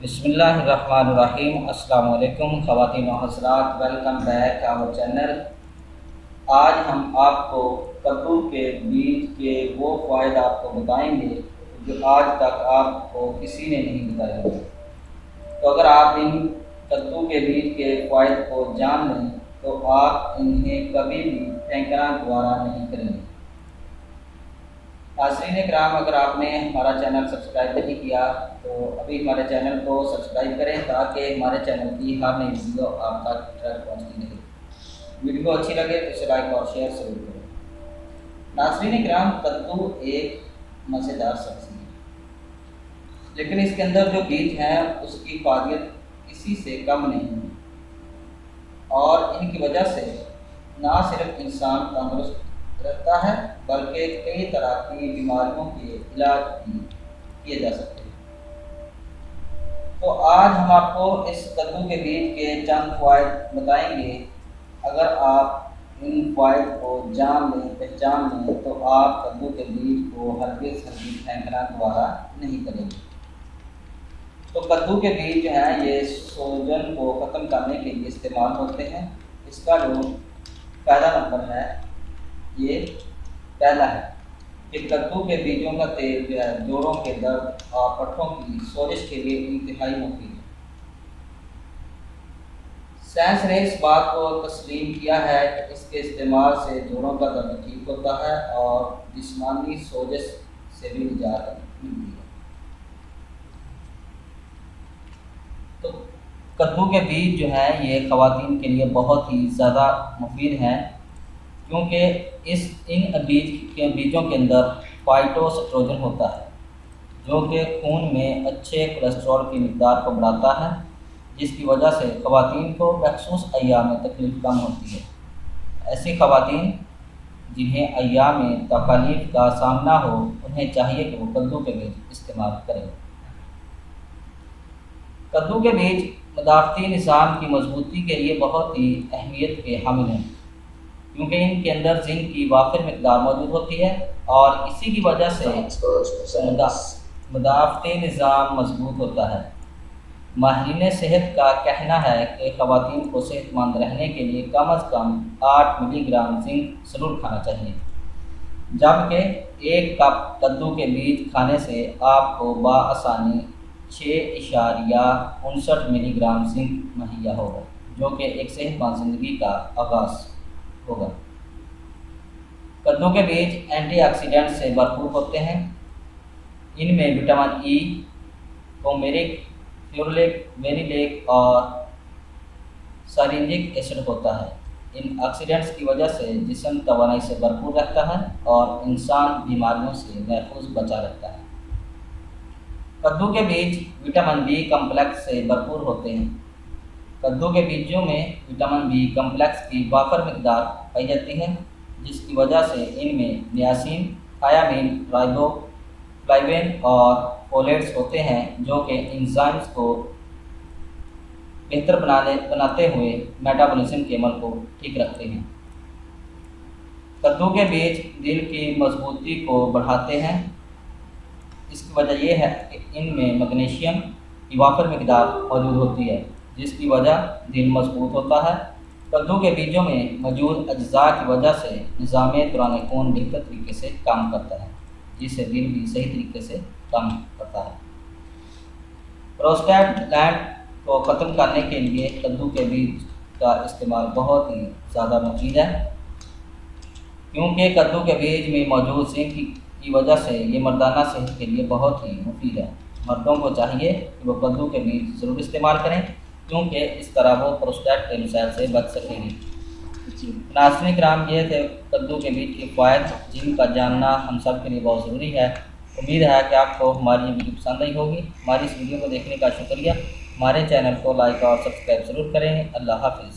बिस्मिल्लाहिर्रहमानिर्रहीम। अस्सलाम वालेकुम ख़वातीन व हज़रात, वेलकम बैक आवर चैनल। आज हम आपको कद्दू के बीज के वो फ़ायदे आपको बताएंगे जो आज तक आपको किसी ने नहीं बताए होंगे। तो अगर आप इन कद्दू के बीज के फ़ायदे को जान लें तो आप इन्हें कभी भी फेंकना दोबारा नहीं करेंगे। नाज़रीन कराम, अगर आपने हमारा चैनल सब्सक्राइब नहीं किया तो अभी हमारे चैनल को सब्सक्राइब करें ताकि हमारे चैनल की हर नई वीडियो आप तक पहुँचती रहे। वीडियो अच्छी लगे तो इसे लाइक और शेयर ज़रूर करें। नाज़रीन कराम, कद्दू एक मज़ेदार सब्ज़ी है, लेकिन इसके अंदर जो बीज हैं उसकी फायदियत किसी से कम नहीं है और इनकी वजह से ना सिर्फ इंसान तंदुरुस्त रहता है बल्कि कई तरह की बीमारियों के इलाज भी किए जा सकते हैं। तो आज हम आपको इस कद्दू के बीज के चंद फ़ायदे बताएंगे। अगर आप इन फ़ायदे को जान लें, पहचान लें तो आप कद्दू के बीज को हरगिज़ फेंकना दोबारा नहीं करेंगे। तो कद्दू के बीज जो हैं ये सूजन को ख़त्म करने के लिए इस्तेमाल होते हैं। इसका जो पहला नंबर है, ये पहला है कि कद्दू के बीजों का तेल जो है जोड़ों के दर्द और पट्टों की सोजिश के लिए इंतहाई मुफीद है। साइंस ने इस बात को तस्लीम किया है कि इसके इस्तेमाल से जोड़ों का दर्द ठीक होता है और जिस्मानी सोजिश से भी निजात मिलती है। तो कद्दू के बीज जो हैं ये ख़वातीन के लिए बहुत ही ज़्यादा मुफीद हैं, क्योंकि इन बीजों के अंदर फाइटोएस्ट्रोजन होता है जो कि खून में अच्छे कोलेस्ट्रॉल की मिक़दार को बढ़ाता है, जिसकी वजह से ख़वातीन को मखसूस अय्याम में तकलीफ़ कम होती है। ऐसी ख़वातीन जिन्हें अय्याम में तकलीफ़ का सामना हो उन्हें चाहिए कि वो कद्दू के बीज इस्तेमाल करें। कद्दू के बीज मदाफ़ती निज़ाम की मजबूती के लिए बहुत ही अहमियत के हामिल हैं, क्योंकि इनके अंदर जिंक की वाफिर मिक़दार मौजूद होती है और इसी की वजह से मदाफ़ती निज़ाम मजबूत होता है। माहिरीन सेहत का कहना है कि ख़वातीन को सेहतमंद रहने के लिए कम अज़ कम 8 मिलीग्राम जिंक ज़रूर खाना चाहिए, जबकि 1 कप कद्दू के बीज खाने से आपको बाआसानी 6.59 मिलीग्राम जिंक मुहैया होगा, जो कि एक सेहतमंद ज़िंदगी का आगाज़ होगा। कद्दू के बीज एंटीऑक्सीडेंट से भरपूर होते हैं। इनमें विटामिन ई, टर्मेरिक, फ्यूरिक, वेनिलेक और सालिसिलिक एसिड होता है। इन ऑक्सीडेंट्स की वजह से जिस्म तवानाई से भरपूर रहता है और इंसान बीमारियों से महफूज बचा रहता है। कद्दू के बीज विटामिन बी कम्प्लेक्स से भरपूर होते हैं। कद्दू के बीजों में विटामिन बी कम्प्लेक्स की वाफर मिक़दार पाई जाती है, जिसकी वजह से इनमें नियासिन, थायामीन, राइबोफ्लाविन और फोलेट्स होते हैं, जो कि एंजाइम्स को बेहतर बनाते हुए मेटाबॉलिज्म के अमल को ठीक रखते हैं। कद्दू के बीज दिल की मजबूती को बढ़ाते हैं। इसकी वजह यह है कि इनमें मैग्नीशियम की वाफर मिक़दार मौजूद होती है, जिसकी वजह दिल मजबूत होता है। कद्दू के बीजों में मौजूद अज्जा की वजह से निज़ाम दौरान खून बेहतर तरीके से काम करता है, जिससे दिल भी सही तरीके से काम करता है। प्रोस्टेट ग्लैंड को ख़त्म करने के लिए कद्दू के बीज का इस्तेमाल बहुत ही ज़्यादा मुफीद है, क्योंकि कद्दू के बीज में मौजूद जिंक की वजह से ये मर्दाना सेहत के लिए बहुत ही मुफीद है। मर्दों को चाहिए कि वो कद्दू के बीज ज़रूर इस्तेमाल करें, क्योंकि इस तरह वो प्रोस्टेट के मसाइल से बच सकेंगे। नाज़रीन कराम, ये थे कद्दू के बीज के फ़ायदे, जिनका जानना हम सब के लिए बहुत ज़रूरी है। उम्मीद है कि आपको हमारी ये वीडियो पसंद आई होगी। हमारी इस वीडियो को देखने का शुक्रिया। हमारे चैनल को लाइक और सब्सक्राइब ज़रूर करें। अल्लाह हाफ़िज़।